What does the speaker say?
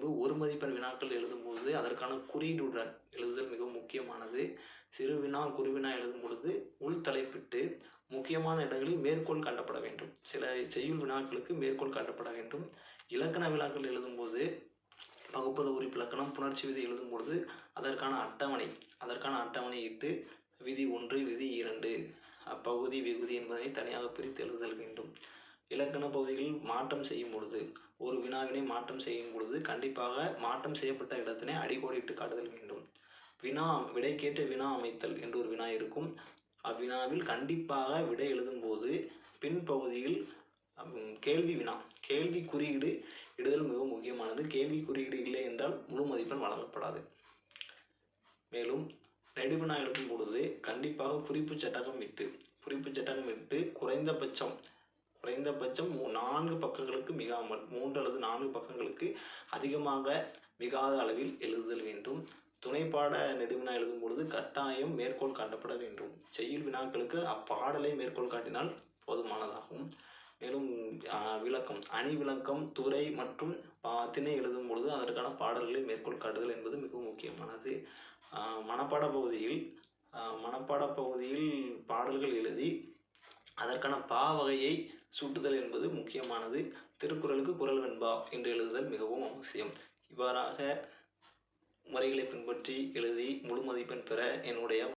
பின்பு ஒரு மதிப்பெண் வினாக்கள் எழுதும்போது அதற்கான குறியீடுடன் எழுதுதல் மிகவும் முக்கியமானது. சிறு வினா குறுவினா எழுதும் பொழுது உள் தலைப்பிட்டு முக்கியமான இடங்களில் மேற்கோள் காட்டப்பட வேண்டும். சில செய்யுள் வினாக்களுக்கு மேற்கோள் காட்டப்பட வேண்டும். இலக்கண வினாக்கள் எழுதும்போது பகுப்பத உறுப்பிலக்கணம் புணர்ச்சி விதி எழுதும் பொழுது அதற்கான அட்டவணையிட்டு விதி 1 விதி 2 பகுதி விகுதி என்பதை தனியாக பிரித்து எழுதல் வேண்டும். இலக்கண பகுதிகளில் மாற்றம் செய்யும் பொழுது ஒரு வினாவினை மாற்றம் செய்யும் பொழுது கண்டிப்பாக மாற்றம் செய்யப்பட்ட இடத்தினை அடிக்கோடிட்டு காட்டுதல் வேண்டும். விடைக்கேற்ற வினா அமைத்தல் என்று ஒரு வினா இருக்கும். அவ்வினாவில் கண்டிப்பாக விடை எழுதும்போது பின்பகுதியில் கேள்வி குறியீடு இடுதல் மிகவும் முக்கியமானது. கேள்வி குறியீடு இல்லை என்றால் முழு மதிப்பெண் வழங்கப்படாது. மேலும் நெடுவினா எழுதும் பொழுது கண்டிப்பாக குறிப்பு சட்டகம் இட்டு குறைந்தபட்சம் 4 பக்கங்களுக்கு மிகாமல் 3 அல்லது 4 பக்கங்களுக்கு அதிகமாக மிகாத அளவில் எழுதுதல் வேண்டும். துணைப்பாட நெடுவினா எழுதும் பொழுது கட்டாயம் மேற்கோள் காட்டப்பட வேண்டும். செய்யுள் வினாக்களுக்கு அப்பாடலை மேற்கோள் காட்டினால் போதுமானதாகும். மேலும் விளக்கம் அணி விளக்கம் துறை மற்றும் திணை எழுதும் பொழுது அதற்கான பாடல்களை மேற்கோள் காட்டுதல் என்பது மிகவும் முக்கியமானது. மனப்பாட பகுதியில் பாடல்கள் எழுதி அதற்கான பா வகையை சூட்டுதல் என்பது முக்கியமானது. திருக்குறளுக்கு குறள் வெண்பா என்று எழுதுதல் மிகவும் அவசியம். இவ்வாறாக முறைகளை பின்பற்றி எழுதி முழு மதிப்பெண் பெற என்னுடைய